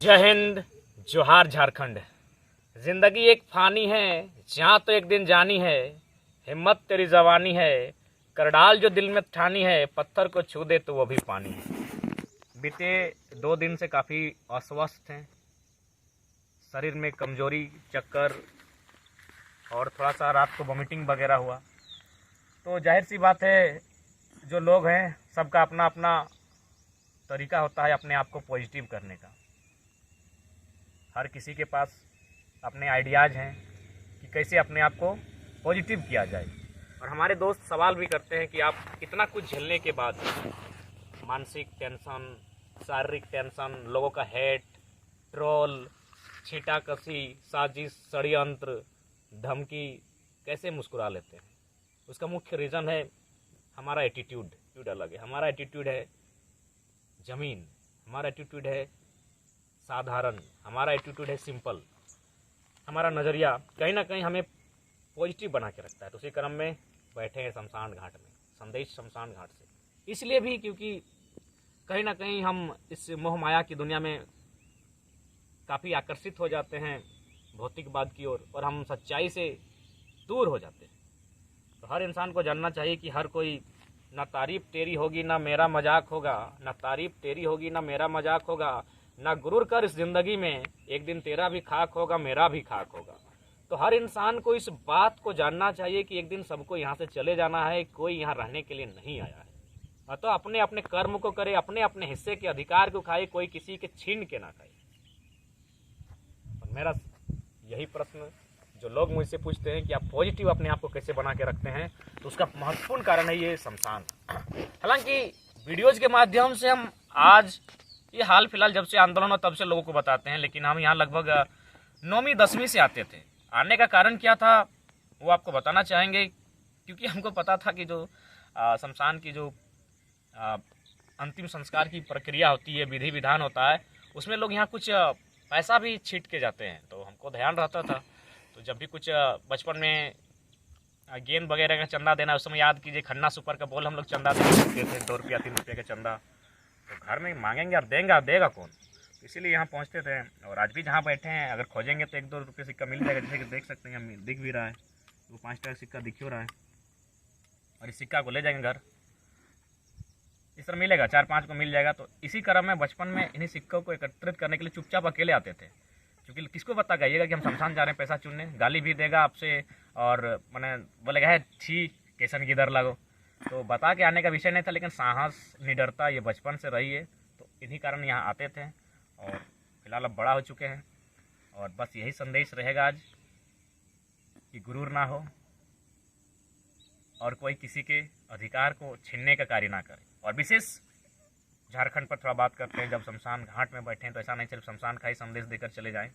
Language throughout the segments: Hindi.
जय हिंद, जोहार झारखंड। जिंदगी एक फानी है, जहाँ तो एक दिन जानी है। हिम्मत तेरी जवानी है, कर डाल जो दिल में ठानी है। पत्थर को छू दे तो वो भी पानी है। बीते 2 दिन से काफ़ी अस्वस्थ हैं, शरीर में कमजोरी, चक्कर और थोड़ा सा रात को वॉमिटिंग वगैरह हुआ। तो जाहिर सी बात है, जो लोग हैं सबका अपना अपना तरीका होता है अपने आप को पॉजिटिव करने का। हर किसी के पास अपने आइडियाज़ हैं कि कैसे अपने आप को पॉजिटिव किया जाए। और हमारे दोस्त सवाल भी करते हैं कि आप इतना कुछ झेलने के बाद मानसिक टेंशन, शारीरिक टेंशन, लोगों का हेट, ट्रोल, छींटाकसी, साजिश, षड्यंत्र, धमकी, कैसे मुस्कुरा लेते हैं। उसका मुख्य रीज़न है हमारा एटीट्यूड अलग है। हमारा एटीट्यूड है ज़मीन, हमारा एटीट्यूड है साधारण, हमारा एटीट्यूड है सिंपल। हमारा नज़रिया कहीं ना कहीं हमें पॉजिटिव बना के रखता है। तो उसी क्रम में बैठे हैं शमशान घाट में, संदेश शमशान घाट से। इसलिए भी क्योंकि कहीं ना कहीं हम इस मोह माया की दुनिया में काफ़ी आकर्षित हो जाते हैं भौतिकवाद की ओर, और हम सच्चाई से दूर हो जाते हैं। तो हर इंसान को जानना चाहिए कि हर कोई, ना तारीफ तेरी होगी ना मेरा मजाक होगा, ना तारीफ तेरी होगी ना मेरा मजाक होगा, ना गुरूर कर इस जिंदगी में, एक दिन तेरा भी खाक होगा मेरा भी खाक होगा। तो हर इंसान को इस बात को जानना चाहिए कि एक दिन सबको यहाँ से चले जाना है, कोई यहाँ रहने के लिए नहीं आया है। अतः अपने अपने कर्म को करे, अपने अपने हिस्से के अधिकार को खाए, कोई किसी के छीन के ना खाए। और मेरा यही प्रश्न जो लोग मुझसे पूछते हैं कि आप पॉजिटिव अपने आप को कैसे बना के रखते हैं, तो उसका महत्वपूर्ण कारण है ये शमशान। हालांकि वीडियोज़ के माध्यम से हम आज ये हाल फिलहाल जब से आंदोलन हो तब से लोगों को बताते हैं, लेकिन हम यहाँ लगभग 9वीं 10वीं से आते थे। आने का कारण क्या था वो आपको बताना चाहेंगे, क्योंकि हमको पता था कि जो शमशान की जो अंतिम संस्कार की प्रक्रिया होती है, विधि विधान होता है, उसमें लोग यहाँ कुछ पैसा भी छीट के जाते हैं। तो हमको ध्यान रहता था, तो जब भी कुछ बचपन में गेंद वगैरह का चंदा देना, उस समय याद कीजिए खन्ना सुपर का बोल हम लोग चंदा देते थे, 2 रुपया 3 रुपये का चंदा। तो घर में मांगेंगे और देगा कौन, तो इसीलिए यहाँ पहुँचते थे। और आज भी जहाँ बैठे हैं अगर खोजेंगे तो 1-2 रुपये सिक्का मिल जाएगा। जैसे कि देख सकते हैं, हम दिख भी रहा है, वो 5 टका सिक्का दिख हो रहा है। और इस सिक्का को ले जाएंगे घर, इस तरह मिलेगा, 4-5 को मिल जाएगा। तो इसी क्रम में बचपन में इन्हीं सिक्कों को एकत्रित करने के लिए चुपचाप अकेले आते थे, क्योंकि किसको बता गाइएगा कि हम शमशान जा रहे हैं पैसा चुनने, गाली भी देगा आपसे और मैंने बोलेगा है छी कैसन किधर लगो। तो बता के आने का विषय नहीं था, लेकिन साहस, निडरता ये बचपन से रही है। तो इन्हीं कारण यहाँ आते थे, और फिलहाल अब बड़ा हो चुके हैं। और बस यही संदेश रहेगा आज कि गुरूर ना हो और कोई किसी के अधिकार को छीनने का कार्य ना करे। और विशेष झारखंड पर थोड़ा बात करते हैं। जब शमशान घाट में बैठे हैं तो ऐसा नहीं सिर्फ शमशान का ही संदेश देकर चले जाएं।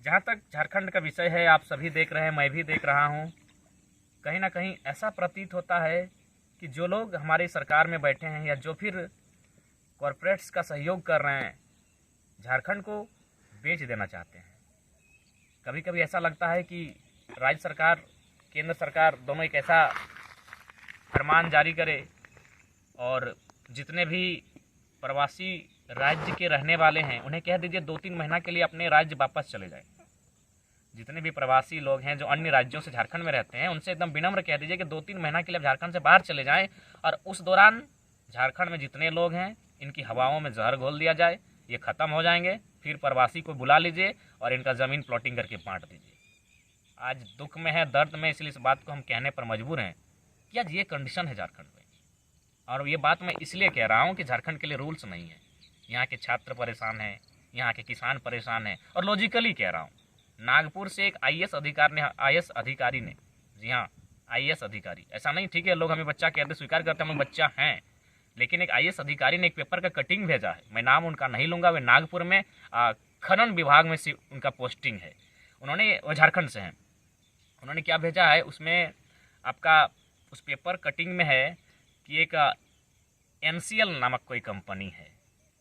जहाँ तक झारखंड का विषय है, आप सभी देख रहे हैं, मैं भी देख रहा हूँ, कहीं ना कहीं ऐसा प्रतीत होता है कि जो लोग हमारी सरकार में बैठे हैं या जो फिर कॉरपोरेट्स का सहयोग कर रहे हैं, झारखंड को बेच देना चाहते हैं। कभी कभी ऐसा लगता है कि राज्य सरकार, केंद्र सरकार दोनों एक ऐसा फरमान जारी करे और जितने भी प्रवासी राज्य के रहने वाले हैं उन्हें कह दीजिए 2-3 महीना के लिए अपने राज्य वापस चले जाएं। जितने भी प्रवासी लोग हैं जो अन्य राज्यों से झारखंड में रहते हैं, उनसे एकदम विनम्र कह दीजिए कि 2-3 महीना के लिए झारखंड से बाहर चले जाएं, और उस दौरान झारखंड में जितने लोग हैं इनकी हवाओं में जहर घोल दिया जाए, ये ख़त्म हो जाएंगे। फिर प्रवासी को बुला लीजिए और इनका ज़मीन प्लॉटिंग करके बांट दीजिए। आज दुख में है, दर्द में, इसलिए इस बात को हम कहने पर मजबूर हैं कि आज ये कंडीशन है झारखंड में। और ये बात मैं इसलिए कह रहा हूँ कि झारखंड के लिए रूल्स नहीं है। यहाँ के छात्र परेशान हैं, यहाँ के किसान परेशान हैं, और लॉजिकली कह रहा हूँ। नागपुर से एक आईएएस अधिकारी ने, जी हाँ आईएएस अधिकारी, ऐसा नहीं ठीक है लोग हमें बच्चा कहते, स्वीकार करते हैं हम लोग बच्चा हैं, लेकिन एक आईएएस अधिकारी ने एक पेपर का कटिंग भेजा है। मैं नाम उनका नहीं लूँगा, वे नागपुर में खनन विभाग में से उनका पोस्टिंग है। उन्होंने, वो झारखंड से हैं, उन्होंने क्या भेजा है उसमें, आपका उस पेपर कटिंग में है कि एक एनसीएल नामक कोई कंपनी है,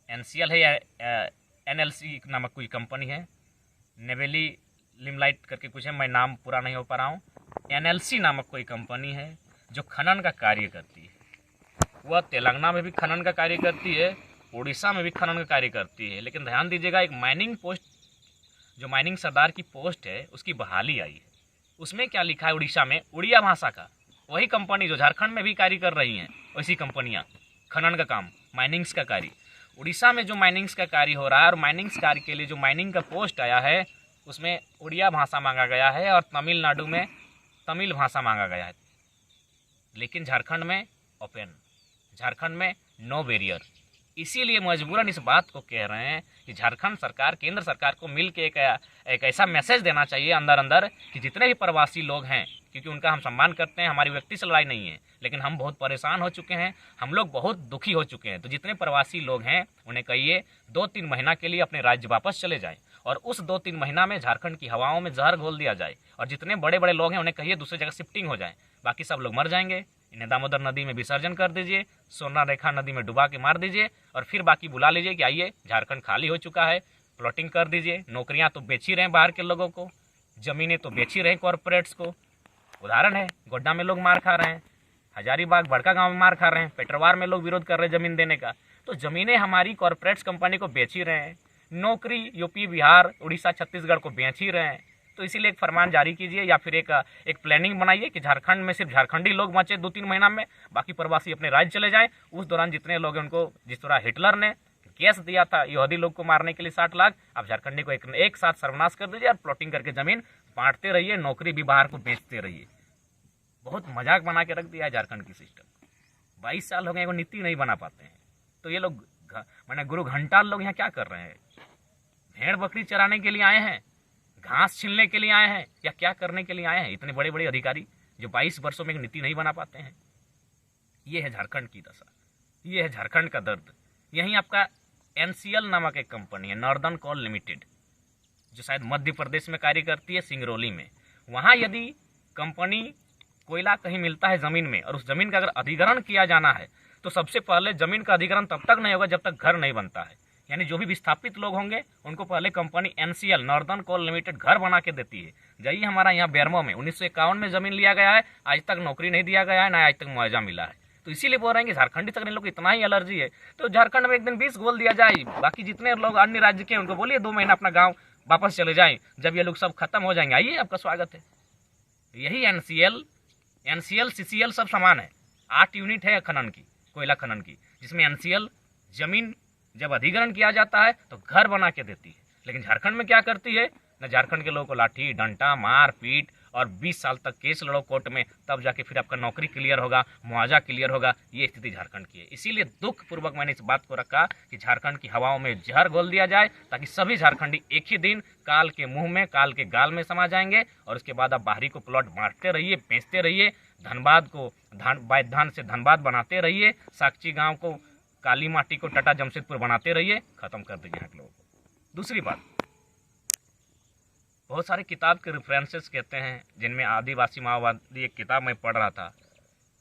एनसीएल है या एनएलसी नामक कोई कंपनी है, नेवेली लिमलाइट करके कुछ है, मैं नाम पूरा नहीं हो पा रहा हूँ। एनएलसी नामक कोई कंपनी है जो खनन का कार्य करती है। वह तेलंगाना में भी खनन का कार्य करती है उड़ीसा में भी खनन का कार्य करती है। लेकिन ध्यान दीजिएगा, एक माइनिंग पोस्ट, जो माइनिंग सरदार की पोस्ट है, उसकी बहाली आई है। उसमें क्या लिखा है, उड़ीसा में उड़िया भाषा का वही कंपनी जो झारखंड में भी कार्य कर रही हैं, वैसी कंपनियां खनन का काम, माइनिंग्स का कार्य। उड़ीसा में जो माइनिंग्स का कार्य हो रहा है और माइनिंग्स कार्य के लिए जो माइनिंग का पोस्ट आया है, उसमें उड़िया भाषा मांगा गया है और तमिलनाडु में तमिल भाषा मांगा गया है। लेकिन झारखंड में ओपन, झारखंड में नो बैरियर। इसीलिए मजबूरन इस बात को कह रहे हैं कि झारखंड सरकार केंद्र सरकार को मिल के एक ऐसा मैसेज देना चाहिए अंदर अंदर कि जितने भी प्रवासी लोग हैं, क्योंकि उनका हम सम्मान करते हैं, हमारी व्यक्ति से लड़ाई नहीं है, लेकिन हम बहुत परेशान हो चुके हैं, हम लोग बहुत दुखी हो चुके हैं। तो जितने प्रवासी लोग हैं उन्हें कहिए 2-3 महीना के लिए अपने राज्य वापस चले जाएं और उस 2-3 महीना में झारखंड की हवाओं में जहर घोल दिया जाए। और जितने बड़े बड़े लोग हैं उन्हें कहिए दूसरी जगह शिफ्टिंग हो जाए, बाकी सब लोग मर जाएंगे। इन्हें दामोदर नदी में विसर्जन कर दीजिए, सोना रेखा नदी में डुबा के मार दीजिए और फिर बाकी बुला लीजिए कि आइए झारखंड खाली हो चुका है, प्लॉटिंग कर दीजिए। नौकरियां तो बेच ही रहे हैं बाहर के लोगों को, ज़मीनें तो बेच ही रहे हैं कॉरपोरेट्स को। उदाहरण है, गोड्डा में लोग मार खा रहे हैं, हजारीबाग बड़का गांव में मार खा रहे हैं, पेटरवार में लोग विरोध कर रहे हैं ज़मीन देने का। तो ज़मीनें हमारी कॉरपोरेट्स कंपनी को बेच ही रहे हैं, नौकरी यूपी बिहार उड़ीसा छत्तीसगढ़ को बेच ही रहे हैं। तो इसीलिए एक फरमान जारी कीजिए या फिर एक प्लानिंग बनाइए कि झारखंड में सिर्फ झारखंडी लोग बचे 2-3 महीना में, बाकी प्रवासी अपने राज्य चले जाएं। उस दौरान जितने लोग हैं उनको, जिस तरह हिटलर ने केस दिया था यहूदी लोग को मारने के लिए 60 लाख, आप झारखंडी को एक साथ सर्वनाश कर दीजिए और प्लॉटिंग करके ज़मीन बांटते रहिए, नौकरी भी बाहर को बेचते रहिए। बहुत मजाक बना के रख दिया है झारखंड की सिस्टम। 22 साल हो गए, वो नीति नहीं बना पाते हैं। तो ये लोग मैंने गुरु घंटाल लोग यहाँ क्या कर रहे हैं? भेड़ बकरी चराने के लिए आए हैं, घास छीलने के लिए आए हैं, या क्या करने के लिए आए हैं? इतने बड़े बड़े अधिकारी जो 22 वर्षों में एक नीति नहीं बना पाते हैं। ये है झारखंड की दशा, ये है झारखंड का दर्द। यहीं आपका NCL नामक एक कंपनी है, नॉर्दर्न कोल लिमिटेड, जो शायद मध्य प्रदेश में कार्य करती है, सिंगरौली में। वहाँ यदि कंपनी कोयला कहीं मिलता है ज़मीन में और उस ज़मीन का अगर अधिग्रहण किया जाना है, तो सबसे पहले ज़मीन का अधिग्रहण तब तक नहीं होगा जब तक घर नहीं बनता है। यानी जो भी विस्थापित लोग होंगे उनको पहले कंपनी NCL नॉर्दर्न कोल लिमिटेड घर बना के देती है। जाइए हमारा यहाँ बेरमो में 1951 में ज़मीन लिया गया है, आज तक नौकरी नहीं दिया गया है, ना आज तक मुआवजा मिला है। तो इसीलिए बोल रहे हैं कि झारखंडी तक इन लोग को इतना ही एलर्जी है, तो झारखंड में एक दिन 20 गोल दिया जाए, बाकी जितने लोग अन्य राज्य के उनको बोलिए 2 महीना अपना गाँव वापस चले जाएँ। जब ये लोग सब खत्म हो जाएंगे, आइए आपका स्वागत है। यही NCL CCL सब समान है। 8 यूनिट है खनन की, कोयला खनन की, जिसमें NCL जमीन जब अधिग्रहण किया जाता है तो घर बना के देती है। लेकिन झारखंड में क्या करती है, न झारखंड के लोगों को लाठी डंडा मार पीट और 20 साल तक केस लड़ो कोर्ट में, तब जाके फिर आपका नौकरी क्लियर होगा, मुआवजा क्लियर होगा। ये स्थिति झारखंड की है। इसीलिए दुख पूर्वक मैंने इस बात को रखा कि झारखंड की हवाओं में जहर घोल दिया जाए, ताकि सभी झारखंडी एक ही दिन काल के मुंह में, काल के गाल में समा जाएंगे। और उसके बाद आप बाहरी को प्लॉट बांटते रहिए, बेचते रहिए, धनबाद को बायधान से धनबाद बनाते रहिए, साक्षी गाँव को, काली माटी को टाटा जमशेदपुर बनाते रहिए, खत्म कर दीजिए लोगों को। दूसरी बात, बहुत सारे किताब के रेफरेंसेस कहते हैं, जिनमें आदिवासी माओवादी एक किताब में पढ़ रहा था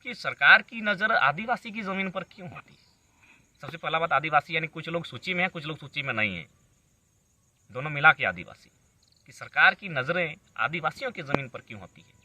कि सरकार की नज़र आदिवासी की ज़मीन पर क्यों होती है। सबसे पहला बात, आदिवासी यानी कुछ लोग सूची में हैं, कुछ लोग सूची में नहीं हैं, दोनों मिला के आदिवासी, कि सरकार की नज़रें आदिवासियों की ज़मीन पर क्यों होती है।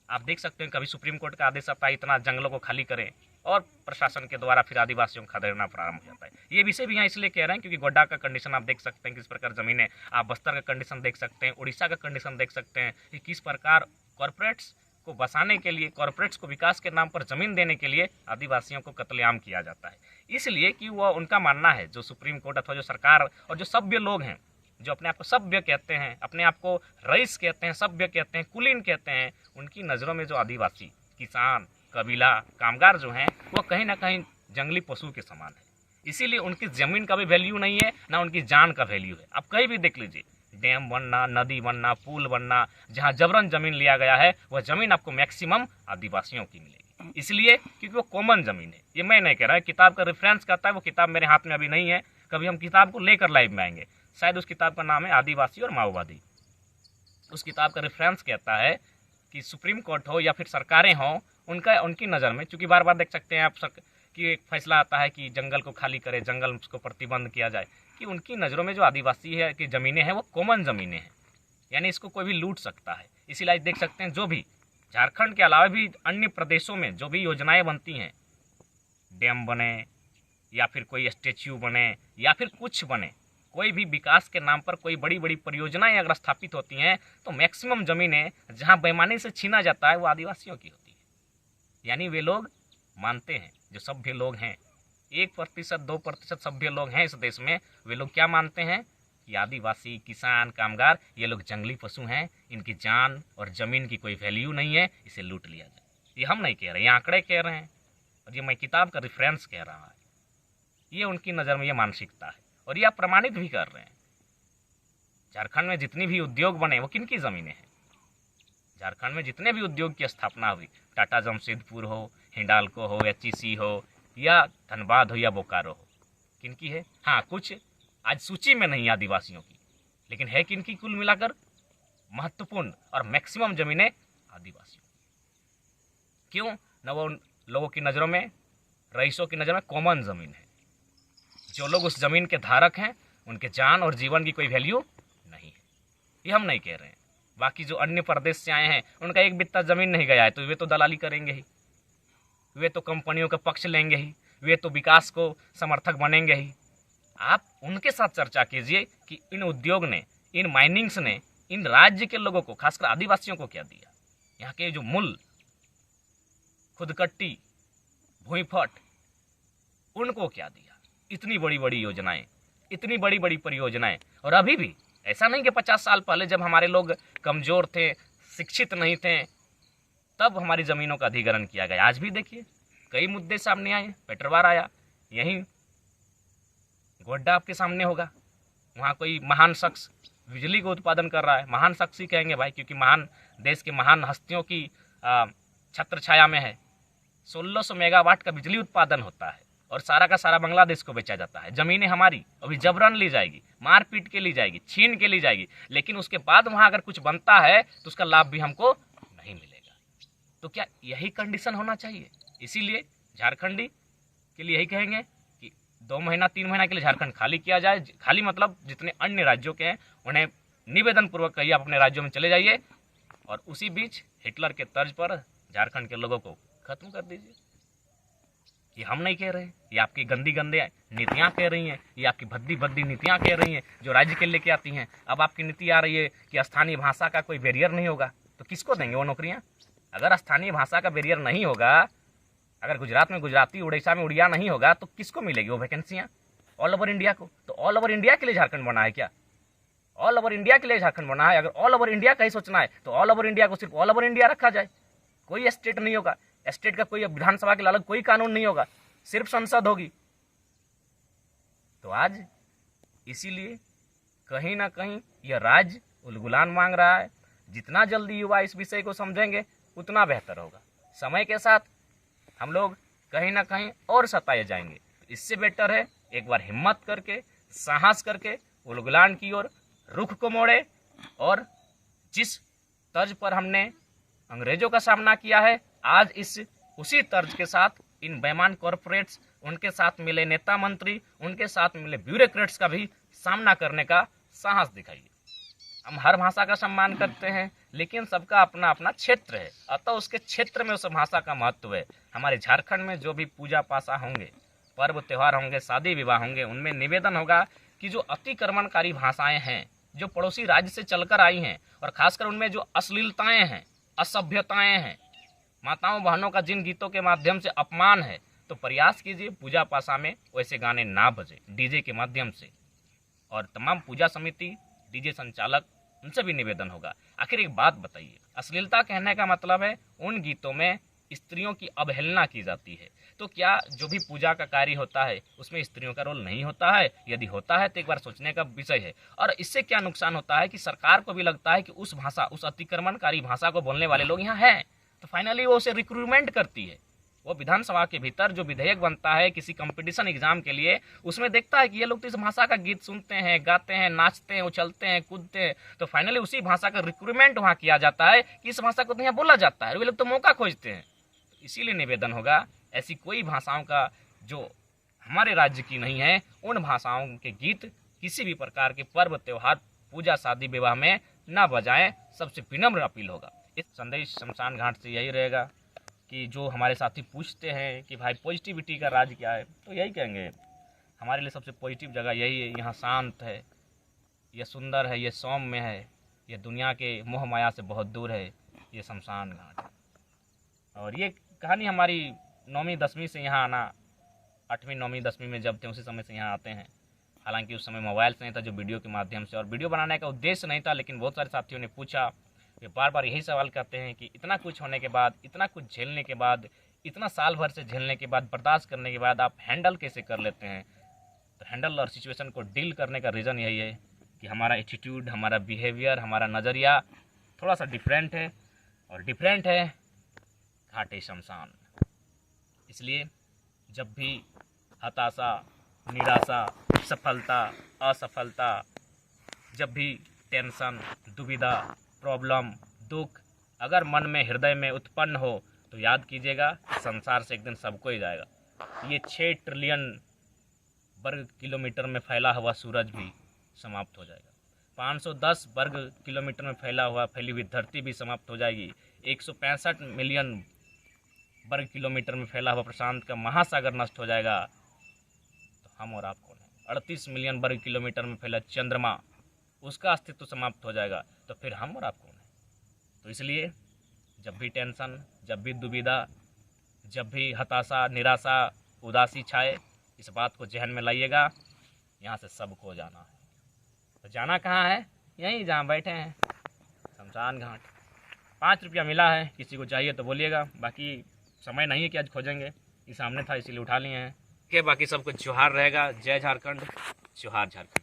आप देख सकते हैं कभी सुप्रीम कोर्ट का आदेश आता है इतना जंगलों को खाली करें, और प्रशासन के द्वारा फिर आदिवासियों को खदेड़ना प्रारंभ हो जाता है। ये विषय भी यहाँ इसलिए कह रहे हैं क्योंकि गोड्डा का कंडीशन आप देख सकते हैं किस प्रकार ज़मीन है, आप बस्तर का कंडीशन देख सकते हैं, उड़ीसा का कंडीशन देख सकते हैं कि किस प्रकार कॉरपोरेट्स को बसाने के लिए, कॉरपोरेट्स को विकास के नाम पर ज़मीन देने के लिए आदिवासियों को कत्लेआम किया जाता है। इसलिए कि वह उनका मानना है, जो सुप्रीम कोर्ट अथवा जो सरकार और जो सभ्य लोग हैं, जो अपने आप को सभ्य कहते हैं, अपने आप को रईस कहते हैं, सभ्य कहते हैं, कुलीन कहते हैं, उनकी नज़रों में जो आदिवासी, किसान, कबीला, कामगार जो हैं, वो कहीं ना कहीं जंगली पशु के समान है। इसीलिए उनकी ज़मीन का भी वैल्यू नहीं है, ना उनकी जान का वैल्यू है। आप कहीं भी देख लीजिए, डैम बनना, नदी बनना, पुल बनना, जहाँ जबरन ज़मीन लिया गया है, वह ज़मीन आपको मैक्सिमम आदिवासियों की मिलेगी, इसलिए क्योंकि वो कॉमन ज़मीन है। ये मैं नहीं कह रहा, किताब का रेफरेंस करता है, वो किताब मेरे हाथ में अभी नहीं है, कभी हम किताब को लेकर लाइव में आएंगे। शायद उस किताब का नाम है आदिवासी और माओवादी। उस किताब का रेफरेंस कहता है कि सुप्रीम कोर्ट हो या फिर सरकारें हों, उनकी नज़र में, चूँकि बार बार देख सकते हैं आप कि एक फैसला आता है कि जंगल को खाली करे, जंगल को प्रतिबंध किया जाए, कि उनकी नज़रों में जो आदिवासी है की ज़मीनें हैं वो कॉमन ज़मीनें हैं, यानी इसको कोई भी लूट सकता है। इसीलिए देख सकते हैं जो भी झारखंड के अलावा भी अन्य प्रदेशों में जो भी योजनाएं बनती हैं, डैम बने, या फिर कोई स्टेच्यू बने या फिर कुछ बने, कोई भी विकास के नाम पर कोई बड़ी बड़ी परियोजनाएं अगर स्थापित होती हैं तो मैक्सिमम ज़मीनें जहां बेईमानी से छीना जाता है वो आदिवासियों की होती है। यानी वे लोग मानते हैं, जो सभ्य लोग हैं, 1% 2% सभ्य लोग हैं इस देश में, वे लोग क्या मानते हैं कि आदिवासी, किसान, कामगार ये लोग जंगली पशु हैं, इनकी जान और ज़मीन की कोई वैल्यू नहीं है, इसे लूट लिया जाए। ये हम नहीं कह रहे, ये आंकड़े कह रहे हैं और ये मैं किताब का रेफरेंस कह रहा है। ये उनकी नज़र में ये मानसिकता है और ये आप प्रमाणित भी कर रहे हैं। झारखंड में जितनी भी उद्योग बने वो किन की ज़मीनें हैं? झारखंड में जितने भी उद्योग की स्थापना हुई, टाटा जमशेदपुर हो, हिंडाल्को हो, HEC हो या धनबाद हो या बोकारो हो, किनकी है? हाँ, कुछ आज सूची में नहीं आदिवासियों की, लेकिन है किनकी कुल मिलाकर? महत्वपूर्ण और मैक्सिमम ज़मीनें आदिवासियों। क्यों? न वो लोगों की नज़रों में, रईसों की नज़र में कॉमन ज़मीन है। जो लोग उस ज़मीन के धारक हैं उनके जान और जीवन की कोई वैल्यू नहीं है। ये हम नहीं कह रहे हैं। बाकी जो अन्य प्रदेश से आए हैं उनका एक बित्ता ज़मीन नहीं गया है तो वे तो दलाली करेंगे ही, वे तो कंपनियों का पक्ष लेंगे ही, वे तो विकास को समर्थक बनेंगे ही। आप उनके साथ चर्चा कीजिए कि इन उद्योग ने, इन माइनिंग्स ने इन राज्य के लोगों को, खासकर आदिवासियों को क्या दिया। यहाँ के जो मूल खुदकट्टी, भूईफट, उनको क्या दिया। इतनी बड़ी बड़ी योजनाएं, इतनी बड़ी बड़ी परियोजनाएं, और अभी भी ऐसा नहीं कि 50 साल पहले जब हमारे लोग कमज़ोर थे, शिक्षित नहीं थे, तब हमारी ज़मीनों का अधिग्रहण किया गया। आज भी देखिए कई मुद्दे सामने आए। पेट्रोवार आया, यहीं गोड्डा आपके सामने होगा, वहाँ कोई महान शख्स बिजली को उत्पादन कर रहा है। महान शख्स ही कहेंगे भाई, क्योंकि महान देश के महान हस्तियों की छत्र छाया में है। 1600 मेगावाट का बिजली उत्पादन होता है और सारा का सारा बांग्लादेश को बेचा जाता है। ज़मीनें हमारी अभी जबरन ली जाएगी, मार पीट के ली जाएगी, छीन के ली जाएगी, लेकिन उसके बाद वहाँ अगर कुछ बनता है तो उसका लाभ भी हमको नहीं मिलेगा। तो क्या यही कंडीशन होना चाहिए? इसीलिए झारखंडी के लिए यही कहेंगे कि 2 महीना 3 महीना के लिए झारखंड खाली किया जाए। खाली मतलब जितने अन्य राज्यों के हैं उन्हें निवेदन पूर्वक कहिए आप अपने राज्यों में चले जाइए, और उसी बीच हिटलर के तर्ज पर झारखंड के लोगों को खत्म कर दीजिए। ये हम नहीं कह रहे हैं, ये आपकी गंदी गंदे नीतियाँ कह रही हैं, ये आपकी भद्दी भद्दी नीतियाँ कह रही हैं जो राज्य के लेके आती हैं। अब आपकी नीति आ रही है कि स्थानीय भाषा का कोई बैरियर नहीं होगा, तो किसको देंगे वो नौकरियाँ? अगर स्थानीय भाषा का बैरियर नहीं होगा, अगर गुजरात में गुजराती, उड़ीसा में उड़िया नहीं होगा, तो किसको मिलेगी वो वैकेंसियाँ? ऑल ओवर इंडिया को। तो ऑल ओवर इंडिया के लिए झारखंड बना है क्या? ऑल ओवर इंडिया के लिए झारखंड बना है। अगर ऑल ओवर इंडिया का ही सोचना है तो ऑल ओवर इंडिया को सिर्फ ऑल ओवर इंडिया रखा जाए, कोई स्टेट नहीं होगा, स्टेट का कोई विधानसभा के अलग कोई कानून नहीं होगा, सिर्फ संसद होगी। तो आज इसीलिए कहीं ना कहीं यह राज्य उलगुलान मांग रहा है। जितना जल्दी युवा इस विषय को समझेंगे उतना बेहतर होगा। समय के साथ हम लोग कहीं ना कहीं और सताए जाएंगे। इससे बेटर है एक बार हिम्मत करके, साहस करके उलगुलान की ओर रुख को मोड़े, और जिस तर्ज पर हमने अंग्रेजों का सामना किया है, आज उसी तर्ज के साथ इन बेईमान कॉरपोरेट्स, उनके साथ मिले नेता मंत्री, उनके साथ मिले ब्यूरोक्रेट्स का भी सामना करने का साहस दिखाइए। हम हर भाषा का सम्मान करते हैं, लेकिन सबका अपना अपना क्षेत्र है, अतः उसके क्षेत्र में उस भाषा का महत्व है। हमारे झारखंड में जो भी पूजा पासा होंगे, पर्व त्यौहार होंगे, शादी विवाह होंगे, उनमें निवेदन होगा कि जो अतिक्रमणकारी भाषाएं हैं, जो पड़ोसी राज्य से चलकर आई हैं, और खासकर उनमें जो अश्लीलताएं हैं, असभ्यताएं हैं, माताओं बहनों का जिन गीतों के माध्यम से अपमान है, तो प्रयास कीजिए पूजा पासा में वैसे गाने ना बजे डीजे के माध्यम से। और तमाम पूजा समिति, डीजे संचालक, उनसे भी निवेदन होगा। आखिर एक बात बताइए, अश्लीलता कहने का मतलब है उन गीतों में स्त्रियों की अवहेलना की जाती है। तो क्या जो भी पूजा का कार्य होता है उसमें स्त्रियों का रोल नहीं होता है? यदि होता है तो एक बार सोचने का विषय है। और इससे क्या नुकसान होता है कि सरकार को भी लगता है कि उस भाषा, उस अतिक्रमणकारी भाषा को बोलने वाले लोग यहाँ हैं, तो फाइनली वो उसे रिक्रूटमेंट करती है। वो विधानसभा के भीतर जो विधेयक बनता है किसी कंपटीशन एग्जाम के लिए, उसमें देखता है कि ये लोग तो इस भाषा का गीत सुनते हैं, गाते हैं, नाचते हैं, उछलते हैं, कूदते हैं, तो फाइनली उसी भाषा का रिक्रूटमेंट वहाँ किया जाता है कि इस भाषा को तो यहाँ बोला जाता है, वे लोग तो मौका खोजते हैं। इसीलिए निवेदन होगा, ऐसी कोई भाषाओं का जो हमारे राज्य की नहीं है, उन भाषाओं के गीत किसी भी प्रकार के पर्व त्यौहार, पूजा शादी विवाह में ना बजाएं। सबसे विनम्र अपील होगा। इस संदेश शमशान घाट से यही रहेगा कि जो हमारे साथी पूछते हैं कि भाई पॉजिटिविटी का राज क्या है, तो यही कहेंगे हमारे लिए सबसे पॉजिटिव जगह यही है। यहाँ शांत है, ये सुंदर है, ये सौम्य है, ये दुनिया के मोह माया से बहुत दूर है, ये शमशान घाट है। और ये कहानी हमारी 9वीं 10वीं से यहाँ आना, 8वीं 9वीं 10वीं में जब थे उसी समय से यहाँ आते हैं। हालांकि उस समय मोबाइल से नहीं था, जो वीडियो के माध्यम से, और वीडियो बनाने का उद्देश्य नहीं था, लेकिन बहुत सारे साथियों ने पूछा, वे बार बार यही सवाल करते हैं कि इतना कुछ होने के बाद, इतना कुछ झेलने के बाद, इतना साल भर से झेलने के बाद, बर्दाश्त करने के बाद आप हैंडल कैसे कर लेते हैं। तो हैंडल और सिचुएशन को डील करने का रीज़न यही है कि हमारा एटीट्यूड, हमारा बिहेवियर, हमारा नज़रिया थोड़ा सा डिफरेंट है, और डिफरेंट है घाटे शमशान। इसलिए जब भी हताशा, निराशा, सफलता, असफलता, जब भी टेंशन, दुविधा, प्रॉब्लम, दुख अगर मन में, हृदय में उत्पन्न हो, तो याद कीजिएगा संसार से एक दिन सबको ही जाएगा। ये 6 ट्रिलियन वर्ग किलोमीटर में फैला हुआ सूरज भी समाप्त हो जाएगा। 510 वर्ग किलोमीटर में फैली हुई धरती भी समाप्त हो जाएगी। 165 मिलियन वर्ग किलोमीटर में फैला हुआ प्रशांत का महासागर नष्ट हो जाएगा। तो हम और आप कौन हैं? 38 मिलियन वर्ग किलोमीटर में फैला चंद्रमा, उसका अस्तित्व समाप्त हो जाएगा। तो फिर हम और आप कौन हैं? तो इसलिए जब भी टेंशन, जब भी दुविधा, जब भी हताशा, निराशा, उदासी छाए, इस बात को जहन में लाइएगा, यहाँ से सबको जाना है। तो जाना कहाँ है? यहीं जहाँ बैठे हैं, शमशान घाट। 5 रुपया मिला है, किसी को चाहिए तो बोलिएगा। बाकी समय नहीं है कि आज खोजेंगे, ये सामने था इसीलिए उठा लिए हैं। के बाकी सबको जोहार रहेगा। जय झारखंड, जोहार झारखंड।